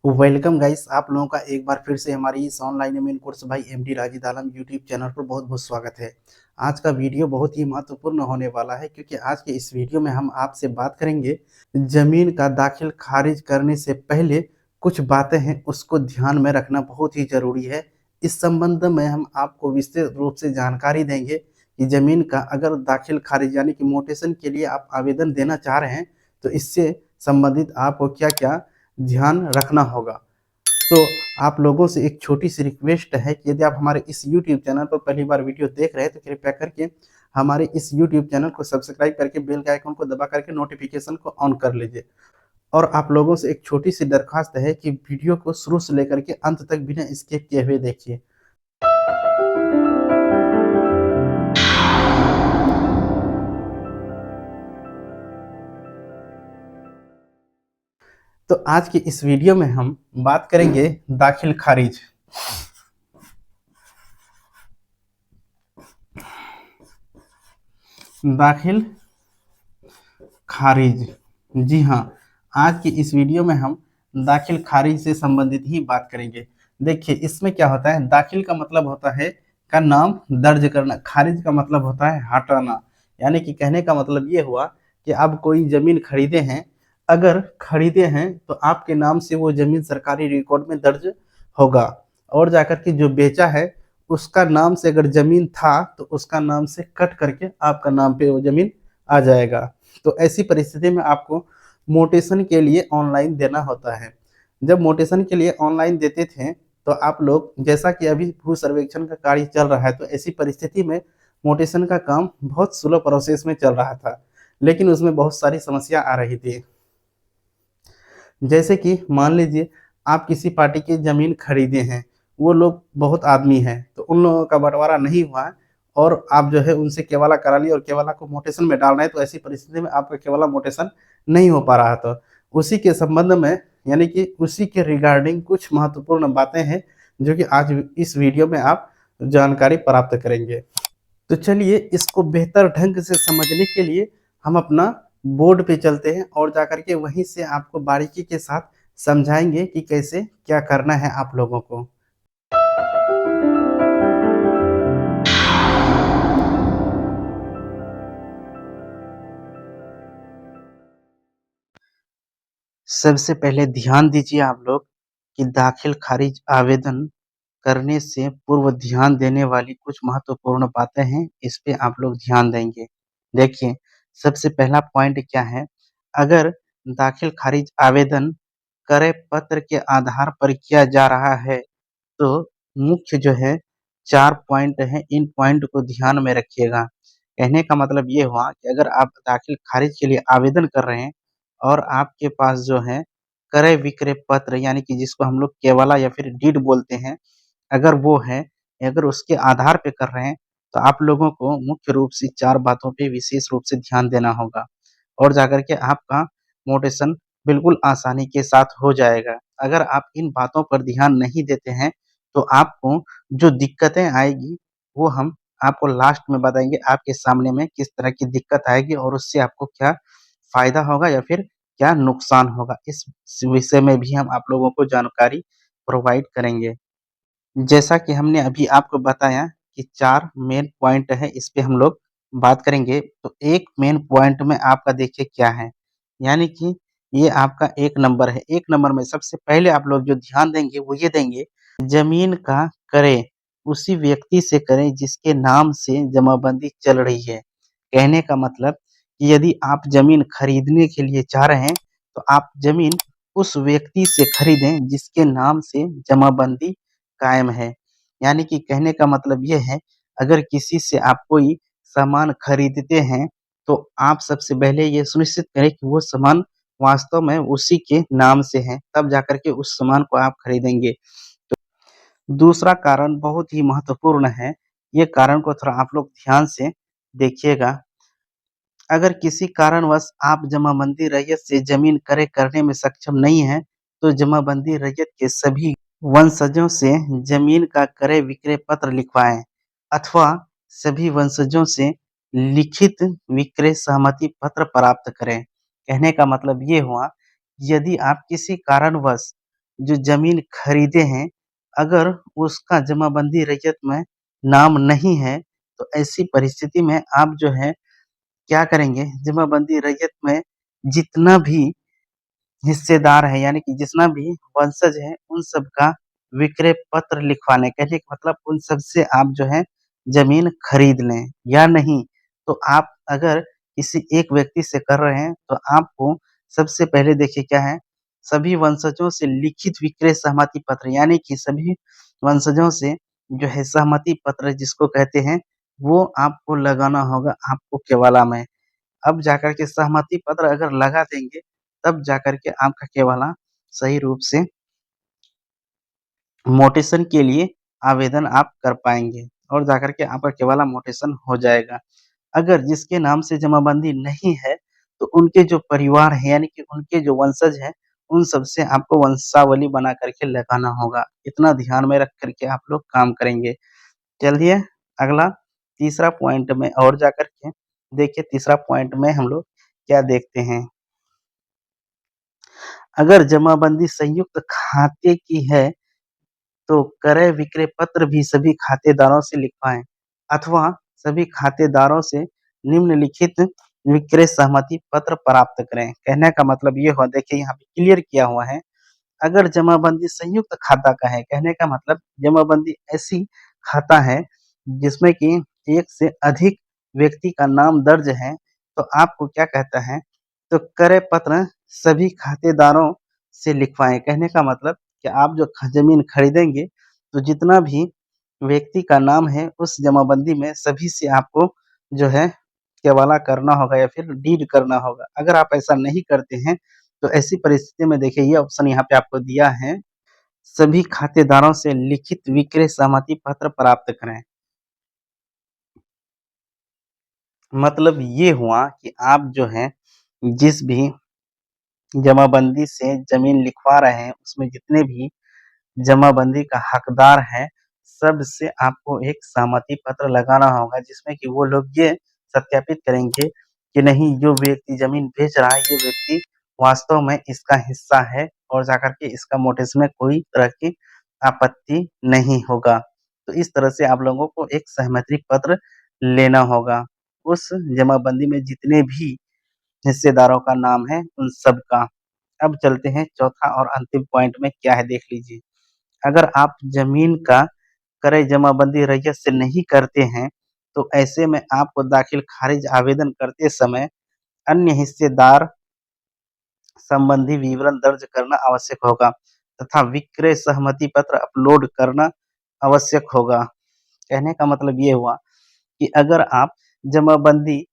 Welcome guys, आप लोगों का एक बार फिर से हमारी इस ऑनलाइन मेन कोर्स भाई एमडी राजिद आलम यूट्यूब चैनल पर बहुत बहुत स्वागत है। आज का वीडियो बहुत ही महत्वपूर्ण होने वाला है क्योंकि आज के इस वीडियो में हम आपसे बात करेंगे जमीन का दाखिल खारिज करने से पहले कुछ बातें हैं उसको ध्यान में रखना बहुत ही जरूरी है। इस संबंध में हम आपको विस्तृत रूप से जानकारी देंगे कि जमीन का अगर दाखिल खारिज यानी कि मोटेशन के लिए आप आवेदन देना चाह रहे हैं तो इससे संबंधित आपको क्या क्या ध्यान रखना होगा। तो आप लोगों से एक छोटी सी रिक्वेस्ट है कि यदि आप हमारे इस YouTube चैनल पर पहली बार वीडियो देख रहे हैं तो कृपया करके हमारे इस YouTube चैनल को सब्सक्राइब करके बेल के आइकन को दबा करके नोटिफिकेशन को ऑन कर लीजिए। और आप लोगों से एक छोटी सी दरखास्त है कि वीडियो को शुरू से लेकर के अंत तक बिना स्किप किए हुए देखिए। तो आज की इस वीडियो में हम बात करेंगे दाखिल खारिज। दाखिल खारिज, जी हाँ, आज की इस वीडियो में हम दाखिल खारिज से संबंधित ही बात करेंगे। देखिए इसमें क्या होता है, दाखिल का मतलब होता है का नाम दर्ज करना, खारिज का मतलब होता है हटाना। यानी कि कहने का मतलब ये हुआ कि आप कोई जमीन खरीदे हैं, अगर खरीदे हैं तो आपके नाम से वो जमीन सरकारी रिकॉर्ड में दर्ज होगा, और जाकर के जो बेचा है उसका नाम से अगर जमीन था तो उसका नाम से कट करके आपका नाम पे वो जमीन आ जाएगा। तो ऐसी परिस्थिति में आपको मोटेशन के लिए ऑनलाइन देना होता है। जब मोटेशन के लिए ऑनलाइन देते थे तो आप लोग, जैसा कि अभी भू सर्वेक्षण का कार्य चल रहा है, तो ऐसी परिस्थिति में मोटेशन का काम बहुत स्लो प्रोसेस में चल रहा था, लेकिन उसमें बहुत सारी समस्या आ रही थी। जैसे कि मान लीजिए आप किसी पार्टी की जमीन खरीदे हैं, वो लोग बहुत आदमी हैं तो उन लोगों का बंटवारा नहीं हुआ है, और आप जो है उनसे केवाला करा लिए और केवाला को मोटेशन में डाल रहे हैं, तो ऐसी परिस्थिति में आपका केवाला मोटेशन नहीं हो पा रहा था। उसी के संबंध में, यानी कि उसी के रिगार्डिंग कुछ महत्वपूर्ण बातें हैं जो कि आज इस वीडियो में आप जानकारी प्राप्त करेंगे। तो चलिए इसको बेहतर ढंग से समझने के लिए हम अपना बोर्ड पे चलते हैं और जाकर के वहीं से आपको बारीकी के साथ समझाएंगे कि कैसे क्या करना है आप लोगों को। सबसे पहले ध्यान दीजिए आप लोग कि दाखिल खारिज आवेदन करने से पूर्व ध्यान देने वाली कुछ महत्वपूर्ण बातें हैं, इस पे आप लोग ध्यान देंगे। देखिए सबसे पहला पॉइंट क्या है, अगर दाखिल खारिज आवेदन क्रय पत्र के आधार पर किया जा रहा है तो मुख्य जो है 4 पॉइंट हैं, इन पॉइंट को ध्यान में रखिएगा। कहने का मतलब ये हुआ कि अगर आप दाखिल खारिज के लिए आवेदन कर रहे हैं और आपके पास जो है क्रय विक्रय पत्र, यानी कि जिसको हम लोग केवाला या फिर डीड बोलते हैं, अगर वो है, अगर उसके आधार पे कर रहे हैं, तो आप लोगों को मुख्य रूप से 4 बातों पे विशेष रूप से ध्यान देना होगा, और जाकर के आपका मोटेशन बिल्कुल आसानी के साथ हो जाएगा। अगर आप इन बातों पर ध्यान नहीं देते हैं, तो आपको जो दिक्कतें आएगी, वो हम आपको लास्ट में बताएँगे आपके सामने में किस तरह की दिक्कत आएगी और उससे आपको क्या फ़ायदा होगा या फिर क्या नुकसान होगा। इस विषय में भी हम आप लोगों को जानकारी प्रोवाइड करेंगे। जैसा कि हमने अभी आपको बताया कि 4 मेन पॉइंट है, इस पे हम लोग बात करेंगे। तो एक मेन पॉइंट में आपका देखिए क्या है, यानी कि ये आपका 1 नंबर है। 1 नंबर में सबसे पहले आप लोग जो ध्यान देंगे वो ये देंगे, ज़मीन का क्रय उसी व्यक्ति से करें जिसके नाम से जमाबंदी चल रही है। कहने का मतलब कि यदि आप ज़मीन खरीदने के लिए चाह रहे हैं, तो आप ज़मीन उस व्यक्ति से खरीदें जिसके नाम से जमाबंदी कायम है। यानी कि कहने का मतलब ये है, अगर किसी से आप कोई सामान खरीदते हैं, तो आप सबसे पहले ये सुनिश्चित करें कि वो सामान वास्तव में उसी के नाम से है, तब जाकर के उस सामान को आप खरीदेंगे। दूसरा कारण बहुत ही महत्वपूर्ण है, ये कारण को थोड़ा आप लोग ध्यान से देखिएगा। अगर किसी कारणवश आप जमाबंदी रैयत से ज़मीन क्रय करने में सक्षम नहीं हैं, तो जमाबंदी रैयत के सभी वंशजों से ज़मीन का क्रय विक्रय पत्र लिखवाएँ, अथवा सभी वंशजों से लिखित विक्रय सहमति पत्र प्राप्त करें। कहने का मतलब ये हुआ, यदि आप किसी कारणवश जो ज़मीन खरीदे हैं, अगर उसका जमाबंदी रैयत में नाम नहीं है, तो ऐसी परिस्थिति में आप जो है क्या करेंगे, जमाबंदी रैयत में जितना भी हिस्सेदार है, यानी कि जितना भी वंशज है, उन सब का विक्रय पत्र लिखवाने, कहने का मतलब उन सब से आप जो है ज़मीन खरीद लें, या नहीं तो आप अगर किसी एक व्यक्ति से कर रहे हैं, तो आपको सबसे पहले देखिए क्या है, सभी वंशजों से लिखित विक्रय सहमति पत्र, यानी कि सभी वंशजों से जो है सहमति पत्र जिसको कहते हैं, वो आपको लगाना होगा आपको केवाला में। अब जाकर के सहमति पत्र अगर लगा देंगे, तब जाकर के आपका केवाला सही रूप से मोटेशन के लिए आवेदन आप कर पाएँगे और जाकर के आपका केवाला मोटेशन हो जाएगा। अगर जिसके नाम से जमाबंदी नहीं है, तो उनके जो परिवार है, यानी कि उनके जो वंशज हैं, उन सब से आपको वंशावली बना कर के लगाना होगा। इतना ध्यान में रख कर के आप लोग काम करेंगे। चलिए अगला तीसरा पॉइंट में और जाकर के देखिए, तीसरा पॉइंट में हम लोग क्या देखते हैं। अगर जमाबंदी संयुक्त खाते की है, तो क्रय विक्रय पत्र भी सभी खातेदारों से लिखवाएँ अथवा सभी खातेदारों से निम्नलिखित विक्रय सहमति पत्र प्राप्त करें। कहने का मतलब ये हुआ, देखिए यहाँ पे क्लियर किया हुआ है, अगर जमाबंदी संयुक्त खाता का है, कहने का मतलब जमाबंदी ऐसी खाता है जिसमें कि एक से अधिक व्यक्ति का नाम दर्ज है, तो आपको क्या कहता है, तो क्रय पत्र सभी खातेदारों से लिखवाएँ। कहने का मतलब कि आप जो ज़मीन खरीदेंगे, तो जितना भी व्यक्ति का नाम है उस जमाबंदी में सभी से आपको जो है केवाला करना होगा या फिर डीड करना होगा। अगर आप ऐसा नहीं करते हैं, तो ऐसी परिस्थिति में देखिए ये ऑप्शन यहाँ पे आपको दिया है, सभी खातेदारों से लिखित विक्रय सहमति पत्र प्राप्त करें। मतलब ये हुआ कि आप जो है जिस भी जमाबंदी से ज़मीन लिखवा रहे हैं, उसमें जितने भी जमाबंदी का हकदार है, सबसे आपको एक सहमति पत्र लगाना होगा, जिसमें कि वो लोग ये सत्यापित करेंगे कि नहीं, जो व्यक्ति ज़मीन बेच रहा है, ये व्यक्ति वास्तव में इसका हिस्सा है और जाकर के इसका मोटेशन में कोई तरह की आपत्ति नहीं होगा। तो इस तरह से आप लोगों को एक सहमति पत्र लेना होगा, उस जमाबंदी में जितने भी हिस्सेदारों का नाम है, उन सब का। अब चलते हैं चौथा और अंतिम पॉइंट में क्या है, देख लीजिए। अगर आप ज़मीन का क्रय जमाबंदी रैयत से नहीं करते हैं, तो ऐसे में आपको दाखिल-खारिज आवेदन करते समय अन्य हिस्सेदार संबंधी विवरण दर्ज करना आवश्यक होगा तथा विक्रय सहमति पत्र अपलोड करना आवश्यक होगा। कहने का मतलब ये हुआ कि अगर आप जमाबंदी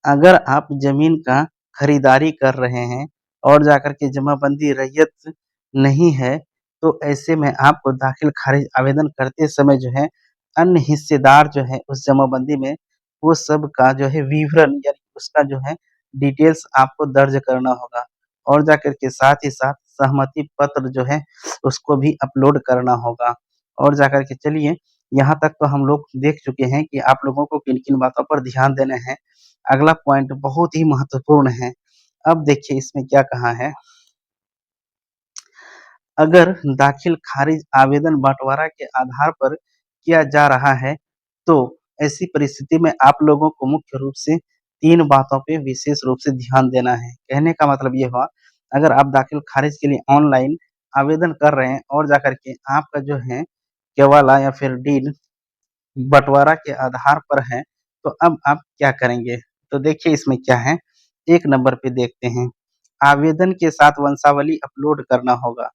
अगर आप ज़मीन का खरीदारी कर रहे हैं और जाकर के जमाबंदी रैयत नहीं है, तो ऐसे में आपको दाखिल-खारिज आवेदन करते समय जो है, अन्य हिस्सेदार जो है उस जमाबंदी में, वो सब का जो है विवरण, यानी उसका जो है डिटेल्स आपको दर्ज करना होगा और जाकर के साथ ही साथ सहमति पत्र जो है, उसको भी अपलोड करना होगा। और जाकर के चलिए, यहाँ तक तो हम लोग देख चुके हैं कि आप लोगों को किन-किन बातों पर ध्यान देना है। अगला पॉइंट बहुत ही महत्वपूर्ण है। अब देखिए इसमें क्या कहा है, अगर दाखिल-खारिज आवेदन बँटवारा के आधार पर किया जा रहा है, तो ऐसी परिस्थिति में आप लोगों को मुख्य रूप से 3 बातों पे विशेष रूप से ध्यान देना है। कहने का मतलब ये हुआ, अगर आप दाखिल-खारिज के लिए ऑनलाइन आवेदन कर रहे हैं और जाकर के आपका जो है केवाला या फिर डीड बँटवारा के आधार पर है, तो अब आप क्या करेंगे? तो देखिए इसमें क्या है, 1 नंबर पे देखते हैं, आवेदन के साथ वंशावली अपलोड करना होगा।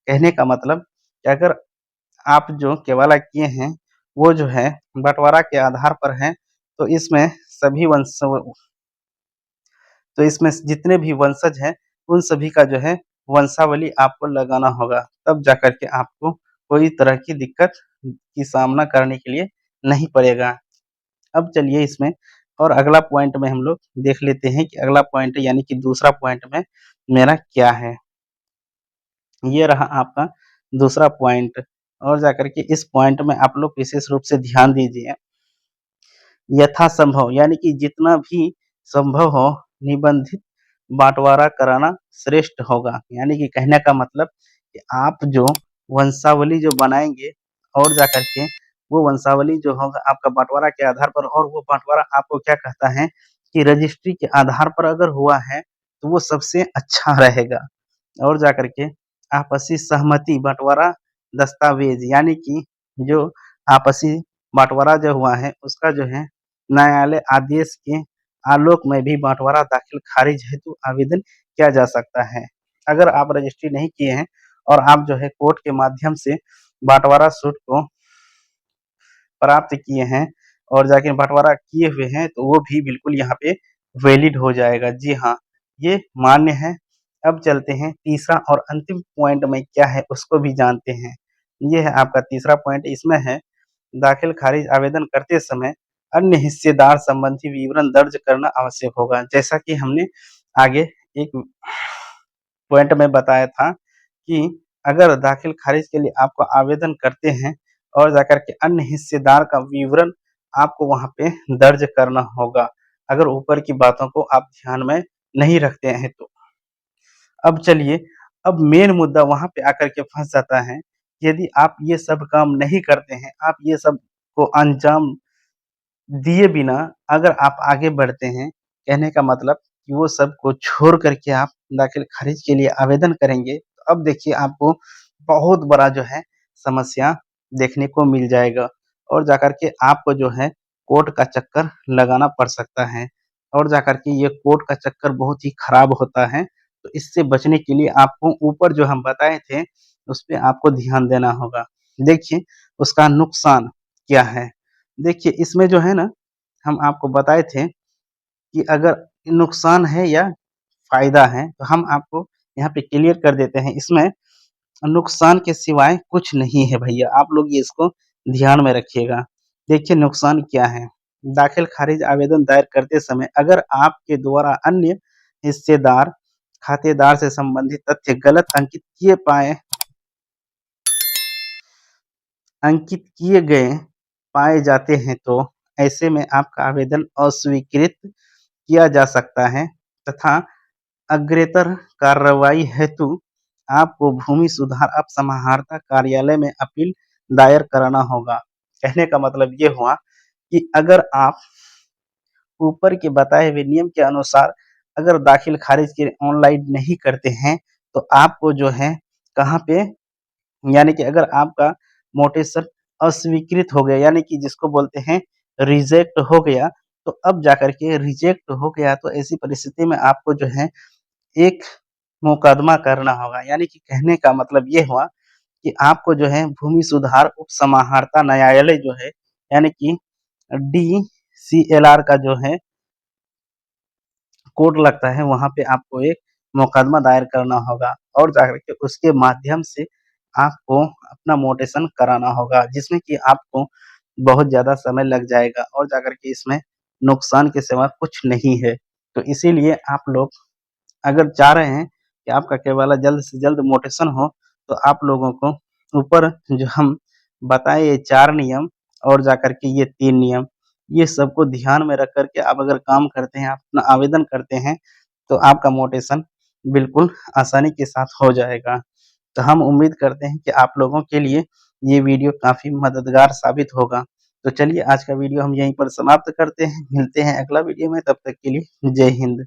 कहने का मतलब कि अगर आप जो केवाला किए हैं, वो जो है बँटवारा के आधार पर है, तो इसमें सभी तो इसमें जितने भी वंशज हैं, उन सभी का जो है वंशावली आपको लगाना होगा, तब जाकर के आपको कोई तरह की दिक्कत की सामना करने के लिए नहीं पड़ेगा। अब चलिए इसमें और अगला पॉइंट में हम लोग देख लेते हैं कि अगला पॉइंट यानी कि दूसरा पॉइंट में मेरा क्या है। ये रहा आपका दूसरा पॉइंट और जाकर के इस पॉइंट में आप लोग विशेष रूप से ध्यान दीजिए। यथासंभव यानी कि जितना भी संभव हो, निबंधित बँटवारा कराना श्रेष्ठ होगा। यानी कि कहने का मतलब कि आप जो वंशावली जो बनाएँगे और जाकर के वो वंशावली जो होगा आपका बँटवारा के आधार पर, और वो बँटवारा आपको क्या कहता है कि रजिस्ट्री के आधार पर अगर हुआ है, तो वो सबसे अच्छा रहेगा। और जाकर के आपसी सहमति बँटवारा दस्तावेज़, यानी कि जो आपसी बँटवारा जो हुआ है, उसका जो है न्यायालय आदेश के आलोक में भी बँटवारा दाखिल-खारिज हेतु आवेदन किया जा सकता है। अगर आप रजिस्ट्री नहीं किए हैं और आप जो है कोर्ट के माध्यम से बँटवारा सूट को प्राप्त किए हैं और जाके बँटवारा किए हुए हैं, तो वो भी बिल्कुल यहाँ पे वैलिड हो जाएगा। जी हाँ, ये मान्य है। अब चलते हैं तीसरा और अंतिम पॉइंट में क्या है उसको भी जानते हैं। ये है आपका तीसरा पॉइंट, इसमें है दाखिल-खारिज आवेदन करते समय अन्य हिस्सेदार संबंधी विवरण दर्ज करना आवश्यक होगा। जैसा कि हमने आगे एक पॉइंट में बताया था कि अगर दाखिल-खारिज के लिए आपको आवेदन करते हैं और जाकर के अन्य हिस्सेदार का विवरण आपको वहाँ पे दर्ज करना होगा, अगर ऊपर की बातों को आप ध्यान में नहीं रखते हैं तो। अब चलिए, अब मेन मुद्दा वहाँ पे आकर के फँस जाता है, यदि आप ये सब काम नहीं करते हैं, आप ये सब को अंजाम दिए बिना अगर आप आगे बढ़ते हैं, कहने का मतलब कि वो सब को छोड़ कर के आप दाखिल-खारिज के लिए आवेदन करेंगे, तो अब देखिए आपको बहुत बड़ा जो है समस्या देखने को मिल जाएगा और जाकर के आपको जो है कोर्ट का चक्कर लगाना पड़ सकता है और जाकर के ये कोर्ट का चक्कर बहुत ही खराब होता है। तो इससे बचने के लिए आपको ऊपर जो हम बताए थे, उस पे आपको ध्यान देना होगा। देखिए, उसका नुकसान क्या है? देखिए, इसमें जो है ना, हम आपको बताए थे कि अगर नुकसान है या फ़ायदा है, तो हम आपको यहाँ पे क्लियर कर देते हैं। इसमें नुकसान के सिवाय कुछ नहीं है भैया, आप लोग ये इसको ध्यान में रखिएगा। देखिए नुकसान क्या है? दाखिल-खारिज आवेदन दायर करते समय अगर आपके द्वारा अन्य हिस्सेदार, खातेदार से संबंधित तथ्य गलत अंकित किए गए पाए जाते हैं, तो ऐसे में आपका आवेदन अस्वीकृत किया जा सकता है तथा अग्रेतर कार्रवाई हेतु आपको भूमि सुधार अपसमाहर्ता कार्यालय में अपील दायर कराना होगा। कहने का मतलब ये हुआ कि अगर आप ऊपर के बताए हुए नियम के अनुसार अगर दाखिल-खारिज के ऑनलाइन नहीं करते हैं, तो आपको जो है कहाँ पे, यानी कि अगर आपका मोटेशन अस्वीकृत हो गया, यानी कि जिसको बोलते हैं रिजेक्ट हो गया, तो अब जाकर के रिजेक्ट हो गया तो ऐसी परिस्थिति में आपको जो है एक मुकदमा करना होगा। यानी कि कहने का मतलब ये हुआ कि आपको जो है भूमि सुधार उपसमाहर्ता न्यायालय जो है, यानी कि डीसीएलआर का जो है कोड लगता है, वहाँ पे आपको एक मुकदमा दायर करना होगा और जाकर के उसके माध्यम से आपको अपना मोटेशन कराना होगा, जिसमें कि आपको बहुत ज़्यादा समय लग जाएगा और जाकर के इसमें नुकसान के सिवा कुछ नहीं है। तो इसीलिए आप लोग अगर चाह रहे हैं कि आपका केवाला जल्द से जल्द मोटेशन हो, तो आप लोगों को ऊपर जो हम बताए ये 4 नियम और जाकर के ये 3 नियम, ये सबको ध्यान में रख कर के आप अगर काम करते हैं, अपना आवेदन करते हैं, तो आपका मोटेशन बिल्कुल आसानी के साथ हो जाएगा। तो हम उम्मीद करते हैं कि आप लोगों के लिए ये वीडियो काफ़ी मददगार साबित होगा। तो चलिए आज का वीडियो हम यहीं पर समाप्त करते हैं, मिलते हैं अगला वीडियो में, तब तक के लिए जय हिंद।